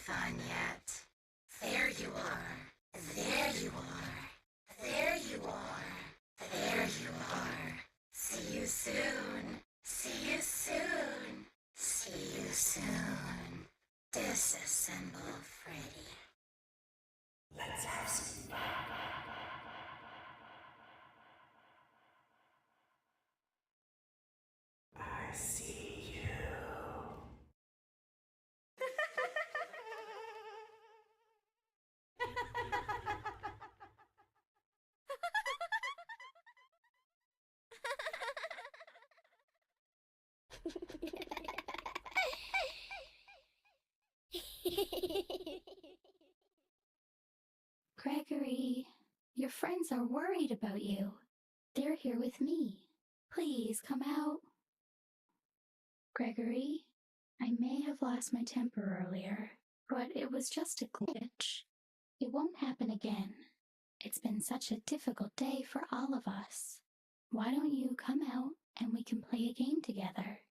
fun yet. There you are. There you are. There you are. There you are. See you soon. See you soon. See you soon. Disassemble Freddy. Let's have some fun. I see you. Gregory, your friends are worried about you. They're here with me. Please come out. Gregory, I may have lost my temper earlier, but it was just a glitch. It won't happen again. It's been such a difficult day for all of us. Why don't you come out and we can play a game together?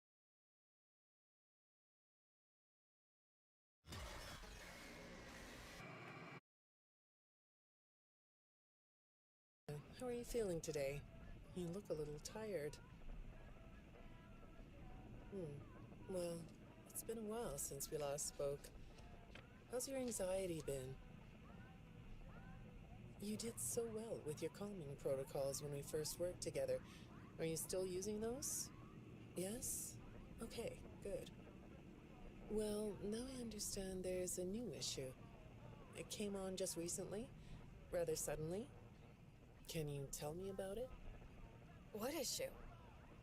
How are you feeling today? You look a little tired. Well, it's been a while since we last spoke. How's your anxiety been? You did so well with your calming protocols when we first worked together. Are you still using those? Yes? Okay, good. Well, now I understand there's a new issue. It came on just recently, rather suddenly. Can you tell me about it? What issue?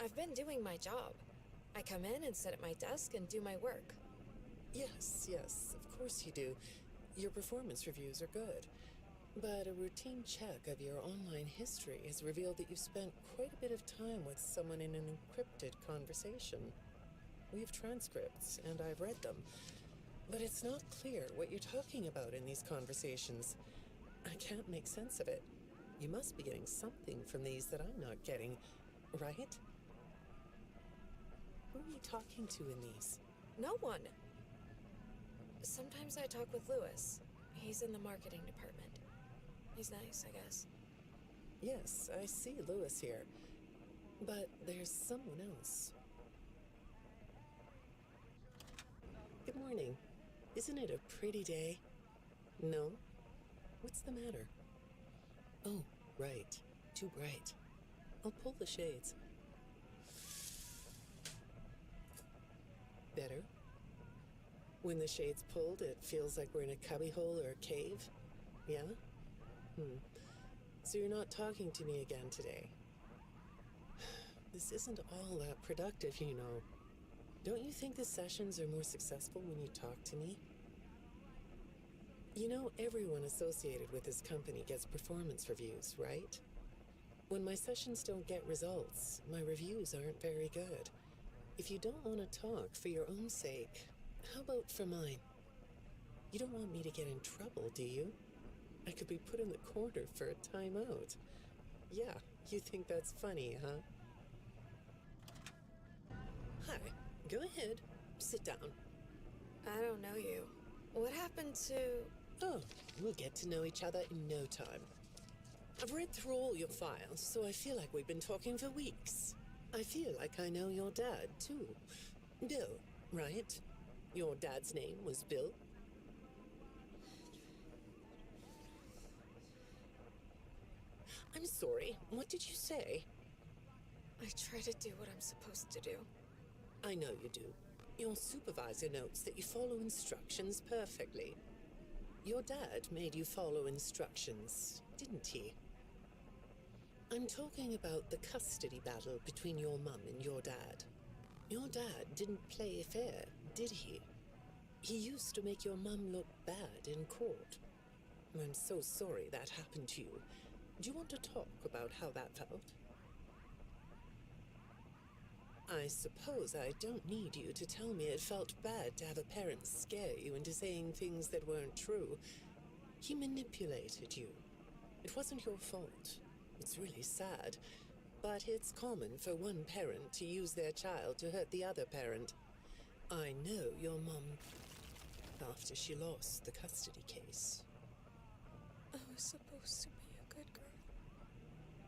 I've been doing my job. I come in and sit at my desk and do my work. Yes, of course you do. Your performance reviews are good. But a routine check of your online history has revealed that you've spent quite a bit of time with someone in an encrypted conversation. We have transcripts, and I've read them. But it's not clear what you're talking about in these conversations. I can't make sense of it. You must be getting something from these that I'm not getting, right? Who are you talking to in these? No one. Sometimes I talk with Lewis. He's in the marketing department. He's nice, I guess. Yes, I see Lewis here. But there's someone else. Good morning. Isn't it a pretty day? No? What's the matter? Oh, right. Too bright. I'll pull the shades. Better? When the shade's pulled, it feels like we're in a cubbyhole or a cave? Yeah? So you're not talking to me again today? This isn't all that productive, you know. Don't you think the sessions are more successful when you talk to me? You know, everyone associated with this company gets performance reviews, right? When my sessions don't get results, my reviews aren't very good. If you don't want to talk for your own sake, how about for mine? You don't want me to get in trouble, do you? I could be put in the corner for a timeout. Yeah, you think that's funny, huh? Hi, go ahead. Sit down. I don't know you. What happened to... Oh, we'll get to know each other in no time. I've read through all your files, so I feel like we've been talking for weeks. I feel like I know your dad, too. Bill, right? Your dad's name was Bill? I'm sorry, what did you say? I try to do what I'm supposed to do. I know you do. Your supervisor notes that you follow instructions perfectly. Your dad made you follow instructions, didn't he? I'm talking about the custody battle between your mum and your dad. Your dad didn't play fair, did he? He used to make your mum look bad in court. I'm so sorry that happened to you. Do you want to talk about how that felt? I suppose I don't need you to tell me it felt bad to have a parent scare you into saying things that weren't true. He manipulated you. It wasn't your fault. It's really sad. But it's common for one parent to use their child to hurt the other parent. I know your mum... after she lost the custody case. I was supposed to be a good girl.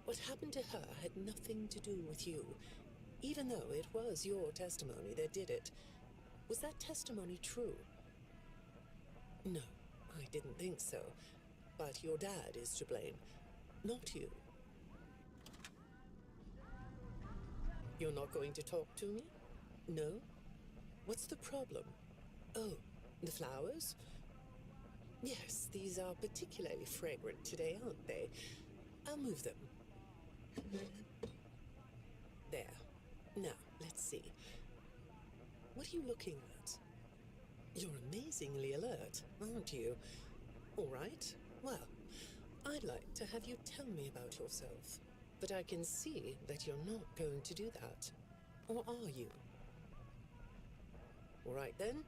What happened to her had nothing to do with you, even though it was your testimony that did it. Was that testimony true? No, I didn't think so. But your dad is to blame, not you. You're not going to talk to me? No? What's the problem? Oh, the flowers? Yes, these are particularly fragrant today, aren't they? I'll move them. There. Now, let's see. What are you looking at? You're amazingly alert, aren't you? All right. Well, I'd like to have you tell me about yourself. But I can see that you're not going to do that. Or are you? All right then.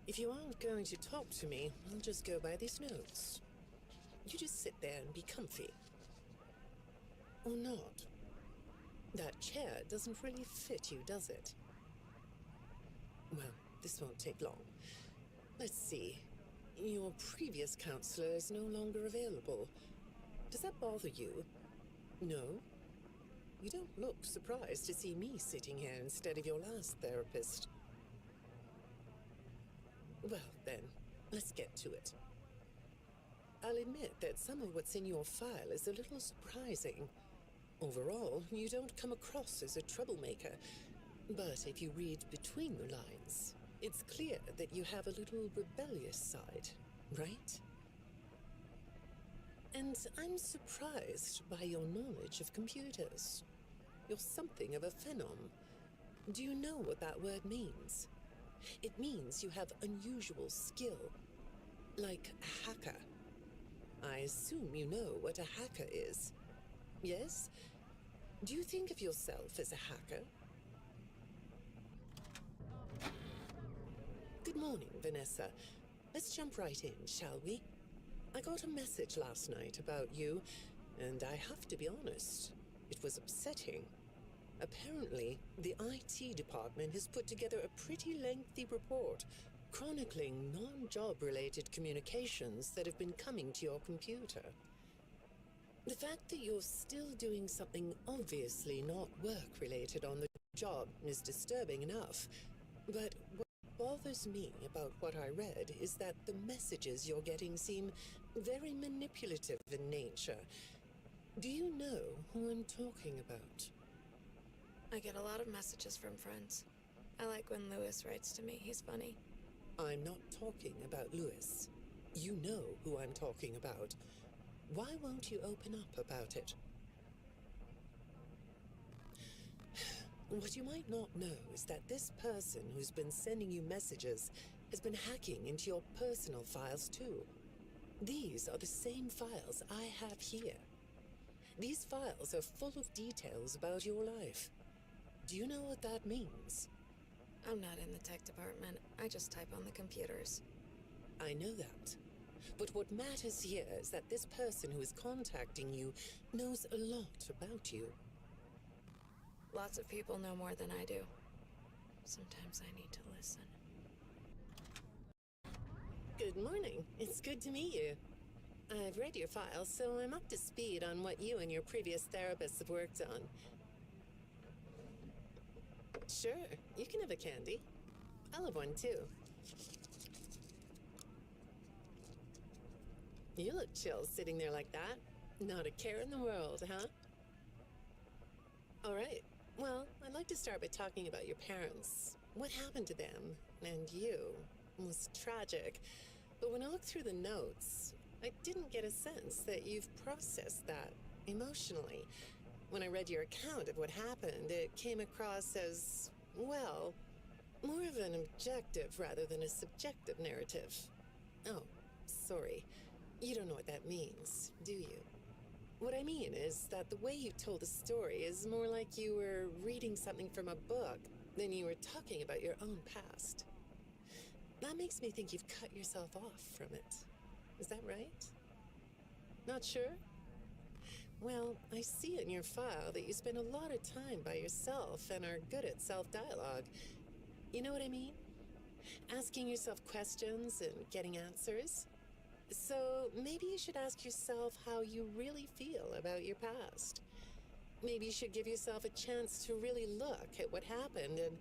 If you aren't going to talk to me, I'll just go by these notes. You just sit there and be comfy. Or not. That chair doesn't really fit you, does it? Well, this won't take long. Let's see. Your previous counselor is no longer available. Does that bother you? No? You don't look surprised to see me sitting here instead of your last therapist. Well, then, let's get to it. I'll admit that some of what's in your file is a little surprising. Overall, you don't come across as a troublemaker. But if you read between the lines, it's clear that you have a little rebellious side, right? And I'm surprised by your knowledge of computers. You're something of a phenom. Do you know what that word means? It means you have unusual skill, like a hacker. I assume you know what a hacker is. Yes? Do you think of yourself as a hacker? Good morning, Vanessa. Let's jump right in, shall we? I got a message last night about you, and I have to be honest, it was upsetting. Apparently, the IT department has put together a pretty lengthy report chronicling non-job-related communications that have been coming to your computer. The fact that you're still doing something obviously not work-related on the job is disturbing enough, but what bothers me about what I read is that the messages you're getting seem very manipulative in nature. Do you know who I'm talking about? I get a lot of messages from friends. I like when Lewis writes to me. He's funny. I'm not talking about Lewis. You know who I'm talking about. Why won't you open up about it? What you might not know is that this person who's been sending you messages has been hacking into your personal files too. These are the same files I have here. These files are full of details about your life. Do you know what that means? I'm not in the tech department. I just type on the computers. I know that. But what matters here is that this person who is contacting you knows a lot about you. Lots of people know more than I do. Sometimes I need to listen. Good morning. It's good to meet you. I've read your file, so I'm up to speed on what you and your previous therapists have worked on. Sure, you can have a candy. I'll have one too. You look chill sitting there like that. Not a care in the world, huh? All right. Well, I'd like to start by talking about your parents. What happened to them and you was tragic. But when I looked through the notes, I didn't get a sense that you've processed that emotionally. When I read your account of what happened, it came across as, well, more of an objective rather than a subjective narrative. Oh, sorry. You don't know what that means, do you? What I mean is that the way you told the story is more like you were reading something from a book than you were talking about your own past. That makes me think you've cut yourself off from it. Is that right? Not sure? Well, I see in your file that you spend a lot of time by yourself and are good at self-dialogue. You know what I mean? asking yourself questions and getting answers. So maybe you should ask yourself how you really feel about your past. Maybe you should give yourself a chance to really look at what happened and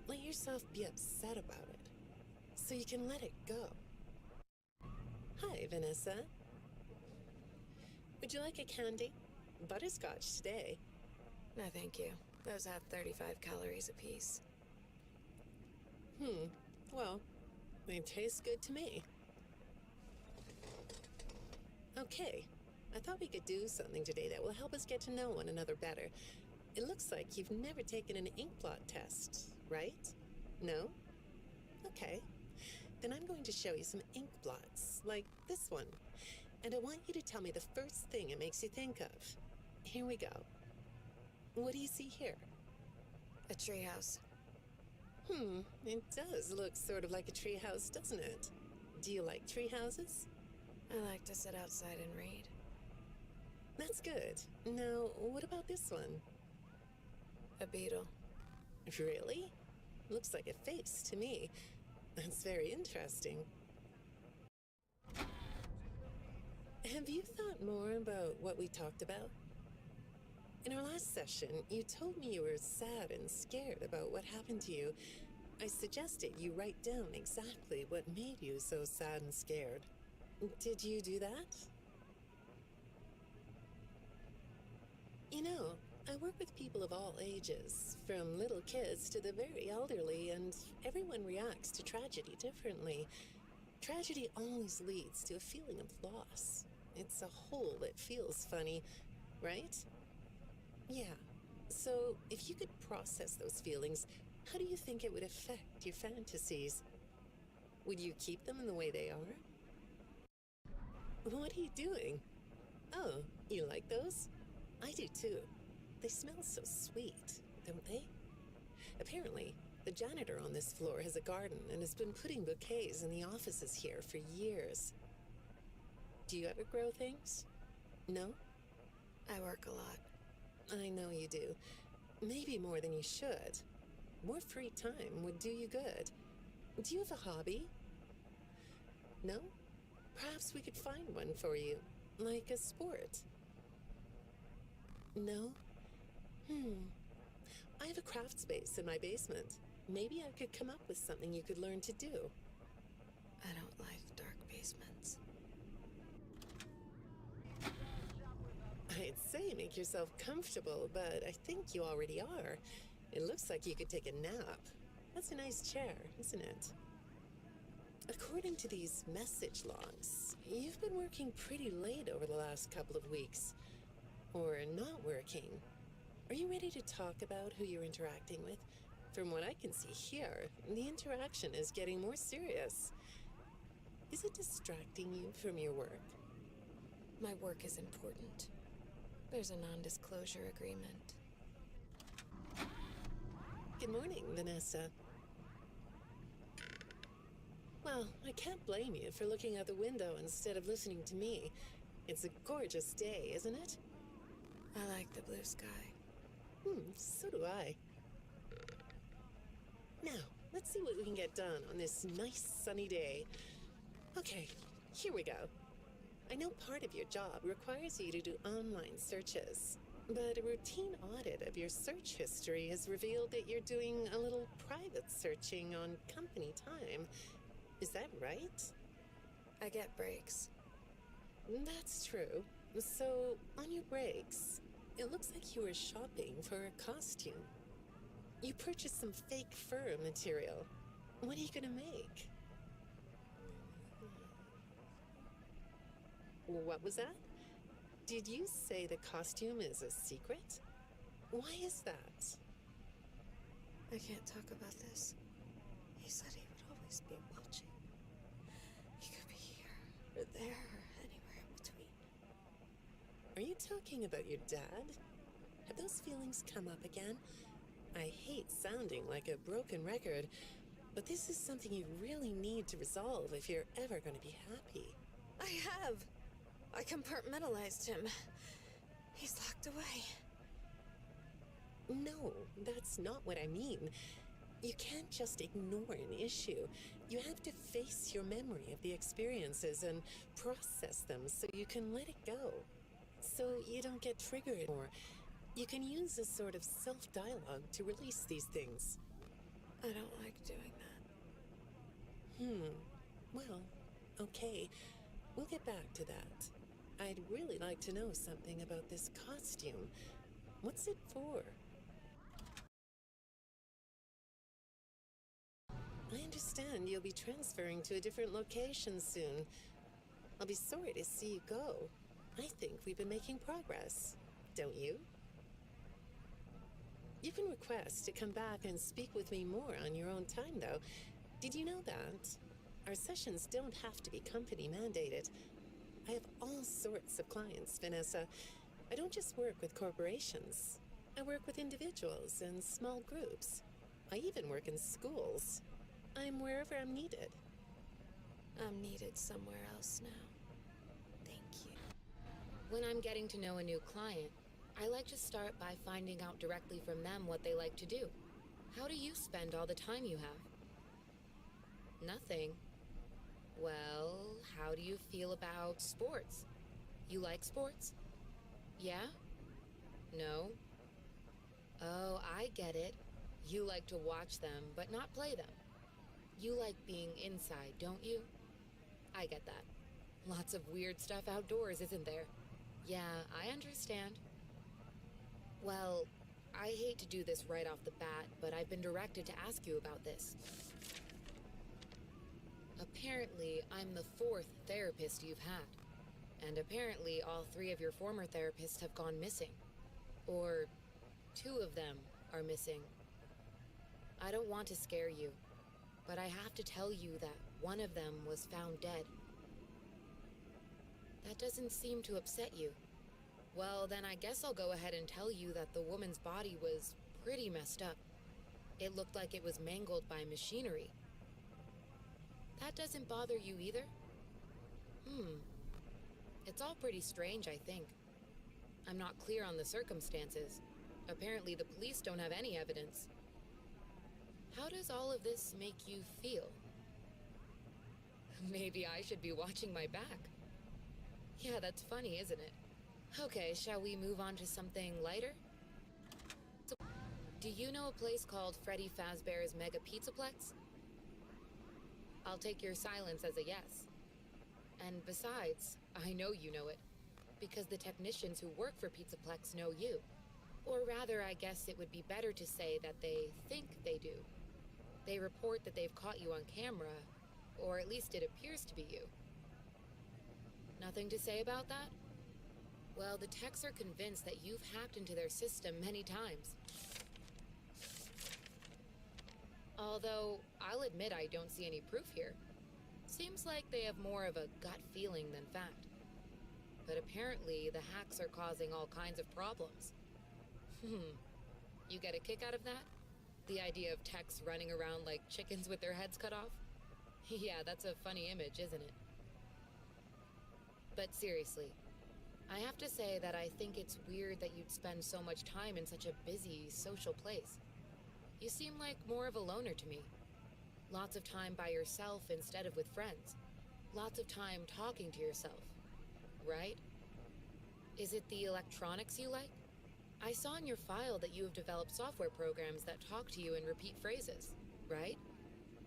let yourself be upset about it, so you can let it go. Hi, Vanessa. Would you like a candy? Butterscotch today. No, thank you. Those have 35 calories apiece. Well, they taste good to me. Okay, I thought we could do something today that will help us get to know one another better. It looks like you've never taken an ink blot test, right? No? Okay. Then I'm going to show you some ink blots, like this one. And I want you to tell me the first thing it makes you think of. Here we go. What do you see here? A treehouse. It does look sort of like a treehouse, doesn't it? Do you like treehouses? I like to sit outside and read. That's good. Now, what about this one? A beetle. Really? Looks like a face to me. That's very interesting. Have you thought more about what we talked about? In our last session, you told me you were sad and scared about what happened to you. I suggested you write down exactly what made you so sad and scared. Did you do that? You know, I work with people of all ages, from little kids to the very elderly, and everyone reacts to tragedy differently. Tragedy always leads to a feeling of loss. It's a hole that feels funny, right? Yeah. So, if you could process those feelings, how do you think it would affect your fantasies? Would you keep them in the way they are? What are you doing? Oh, you like those? I do too. They smell so sweet, don't they? Apparently, the janitor on this floor has a garden and has been putting bouquets in the offices here for years. Do you ever grow things? No? I work a lot. I know you do. Maybe more than you should. More free time would do you good. Do you have a hobby? No? Perhaps we could find one for you, like a sport. No? I have a craft space in my basement. Maybe I could come up with something you could learn to do. I don't like dark basements. I'd say make yourself comfortable, but I think you already are. It looks like you could take a nap. That's a nice chair, isn't it? According to these message logs, you've been working pretty late over the last couple of weeks. Or not working. Are you ready to talk about who you're interacting with? From what I can see here, the interaction is getting more serious. Is it distracting you from your work? My work is important. There's a non-disclosure agreement. Good morning, Vanessa. Well, I can't blame you for looking out the window instead of listening to me. It's a gorgeous day, isn't it? I like the blue sky. So do I. Now, let's see what we can get done on this nice sunny day. Okay, here we go. I know part of your job requires you to do online searches, but a routine audit of your search history has revealed that you're doing a little private searching on company time. Is that right? I get breaks. That's true. So, on your breaks, it looks like you were shopping for a costume. You purchased some fake fur material. What are you gonna make? What was that? Did you say the costume is a secret? Why is that? I can't talk about this. He said he would always be watching. He could be here, or there, or anywhere in between. Are you talking about your dad? Have those feelings come up again? I hate sounding like a broken record, but this is something you really need to resolve if you're ever going to be happy. I have. I compartmentalized him. He's locked away. No, that's not what I mean. You can't just ignore an issue. You have to face your memory of the experiences and process them so you can let it go. So you don't get triggered more. You can use a sort of self-dialogue to release these things. I don't like doing that. Well, okay. We'll get back to that. I'd really like to know something about this costume. What's it for? I understand you'll be transferring to a different location soon. I'll be sorry to see you go. I think we've been making progress, don't you? You can request to come back and speak with me more on your own time, though. Did you know that? Our sessions don't have to be company mandated. I have all sorts of clients, Vanessa. I don't just work with corporations. I work with individuals and small groups. I even work in schools. I'm wherever I'm needed. I'm needed somewhere else now. Thank you. When I'm getting to know a new client, I like to start by finding out directly from them what they like to do. How do you spend all the time you have? Nothing. Well, how do you feel about sports? You like sports? Yeah? No? Oh, I get it. You like to watch them, but not play them. You like being inside, don't you? I get that. Lots of weird stuff outdoors, isn't there? Yeah, I understand. Well, I hate to do this right off the bat, but I've been directed to ask you about this. Apparently, I'm the 4th therapist you've had. And apparently, all 3 of your former therapists have gone missing. Or 2 of them are missing. I don't want to scare you, but I have to tell you that one of them was found dead. That doesn't seem to upset you. Well, then I guess I'll go ahead and tell you that the woman's body was pretty messed up. It looked like it was mangled by machinery. That doesn't bother you either? It's all pretty strange, I think. I'm not clear on the circumstances. Apparently the police don't have any evidence. How does all of this make you feel? Maybe I should be watching my back. Yeah, that's funny, isn't it? Okay, shall we move on to something lighter? So, do you know a place called Freddy Fazbear's Mega Pizzaplex? I'll take your silence as a yes. And besides, I know you know it, because the technicians who work for Pizzaplex know you. Or rather, I guess it would be better to say that they think they do. They report that they've caught you on camera, or at least it appears to be you. Nothing to say about that? Well, the techs are convinced that you've hacked into their system many times. Although, I'll admit I don't see any proof here. Seems like they have more of a gut feeling than fact. But apparently, the hacks are causing all kinds of problems. You get a kick out of that? The idea of techs running around like chickens with their heads cut off? Yeah, that's a funny image, isn't it? But seriously, I have to say that I think it's weird that you'd spend so much time in such a busy, social place. You seem like more of a loner to me. Lots of time by yourself instead of with friends. Lots of time talking to yourself. Right? Is it the electronics you like? I saw in your file that you have developed software programs that talk to you in repeat phrases, right?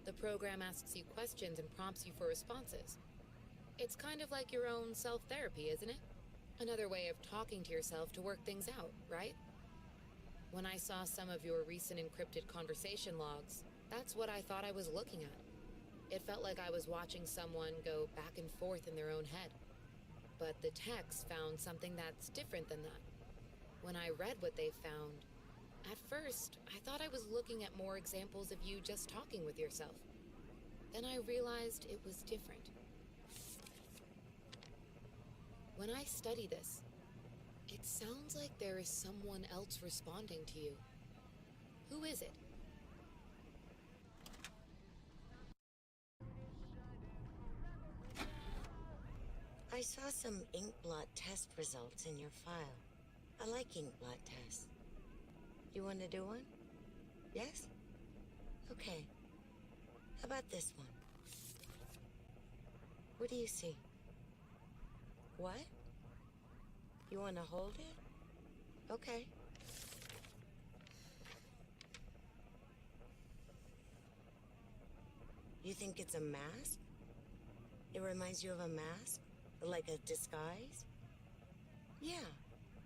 The program asks you questions and prompts you for responses. It's kind of like your own self-therapy, isn't it? Another way of talking to yourself to work things out, right? When I saw some of your recent encrypted conversation logs, that's what I thought I was looking at. It felt like I was watching someone go back and forth in their own head. But the techs found something that's different than that. When I read what they found, at first, I thought I was looking at more examples of you just talking with yourself. Then I realized it was different. When I study this, it sounds like there is someone else responding to you. Who is it? I saw some ink blot test results in your file. I like ink blot tests. You want to do one? Yes? Okay. How about this one? What do you see? What? You want to hold it? Okay. You think it's a mask? It reminds you of a mask? Like a disguise? Yeah,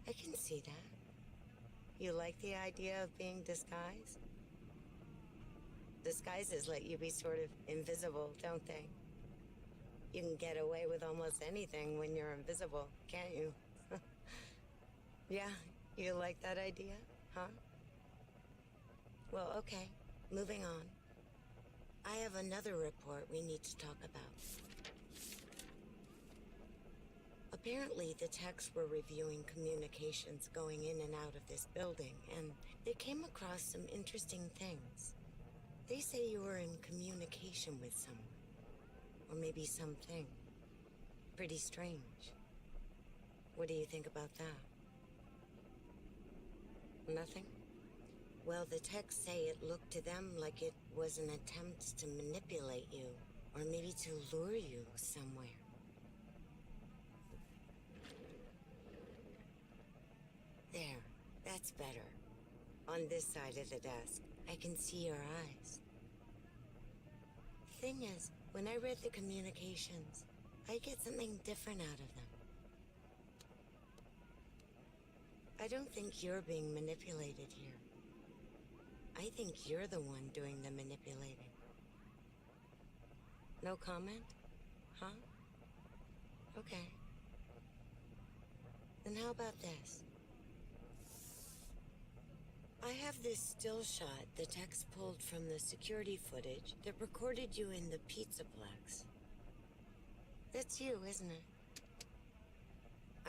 I can see that. You like the idea of being disguised? Disguises let you be sort of invisible, don't they? You can get away with almost anything when you're invisible, can't you? Yeah, you like that idea, huh? Well, okay, moving on. I have another report we need to talk about. Apparently, the techs were reviewing communications going in and out of this building, and they came across some interesting things. They say you were in communication with someone, or maybe something. Pretty strange. What do you think about that? Nothing? Well, the techs say it looked to them like it was an attempt to manipulate you, or maybe to lure you somewhere. There, that's better. On this side of the desk, I can see your eyes. Thing is, when I read the communications, I get something different out of them. I don't think you're being manipulated here. I think you're the one doing the manipulating. No comment? Huh? Okay. Then how about this? I have this still shot the techs pulled from the security footage that recorded you in the Pizzaplex. That's you, isn't it?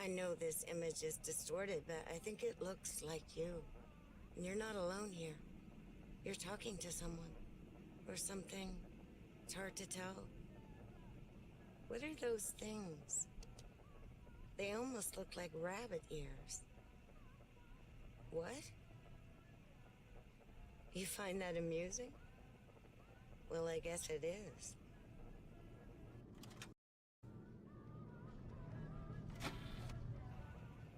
I know this image is distorted, but I think it looks like you. And you're not alone here. You're talking to someone. Or something. It's hard to tell. What are those things? They almost look like rabbit ears. What? You find that amusing? Well, I guess it is.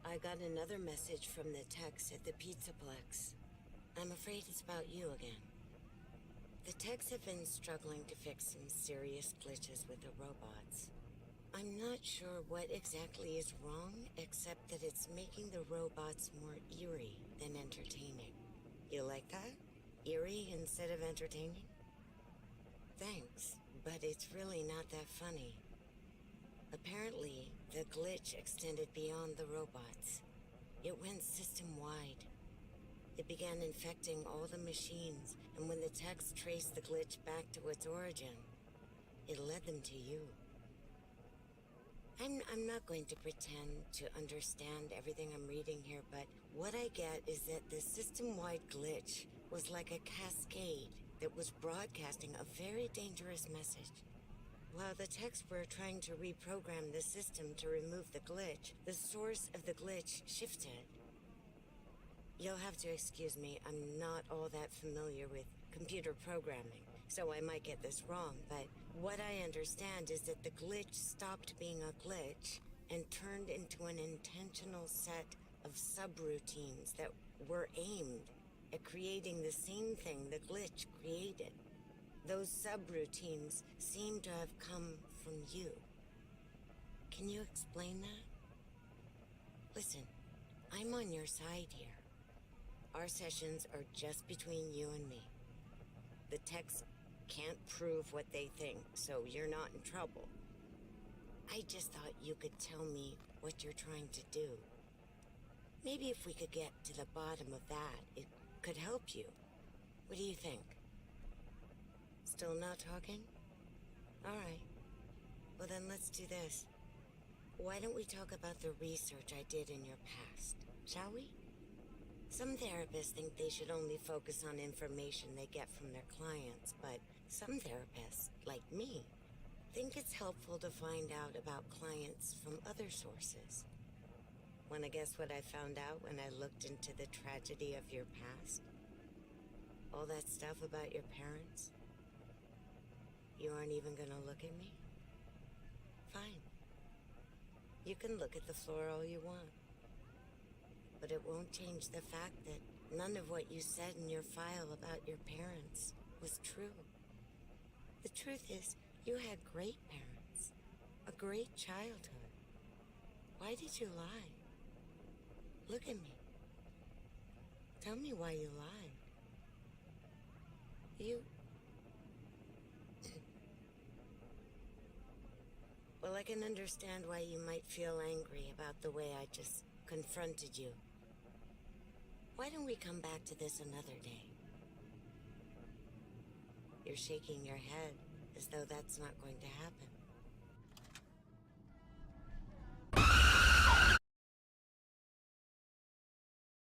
I got another message from the techs at the Pizzaplex. I'm afraid it's about you again. The techs have been struggling to fix some serious glitches with the robots. I'm not sure what exactly is wrong, except that it's making the robots more eerie than entertaining. You like that? Eerie instead of entertaining? Thanks, but it's really not that funny. Apparently, the glitch extended beyond the robots. It went system-wide. It began infecting all the machines, and when the techs traced the glitch back to its origin, it led them to you. I'm not going to pretend to understand everything I'm reading here, but what I get is that the system-wide glitch was like a cascade that was broadcasting a very dangerous message. While the techs were trying to reprogram the system to remove the glitch, the source of the glitch shifted. You'll have to excuse me, I'm not all that familiar with computer programming, so I might get this wrong, but what I understand is that the glitch stopped being a glitch and turned into an intentional set of subroutines that were aimed at creating the same thing the glitch created. Those subroutines seem to have come from you. Can you explain that? Listen, I'm on your side here. Our sessions are just between you and me. The techs can't prove what they think, so you're not in trouble. I just thought you could tell me what you're trying to do. Maybe if we could get to the bottom of that, it could help you. What do you think? Still not talking? All right. Well, then let's do this. Why don't we talk about the research I did in your past, shall we? Some therapists think they should only focus on information they get from their clients, but some therapists, like me, think it's helpful to find out about clients from other sources. Want to guess what I found out when I looked into the tragedy of your past? All that stuff about your parents? You aren't even gonna look at me? Fine. You can look at the floor all you want. But it won't change the fact that none of what you said in your file about your parents was true. The truth is, you had great parents. A great childhood. Why did you lie? Look at me. Tell me why you lied. You... Well, I can understand why you might feel angry about the way I just confronted you. Why don't we come back to this another day? You're shaking your head as though that's not going to happen.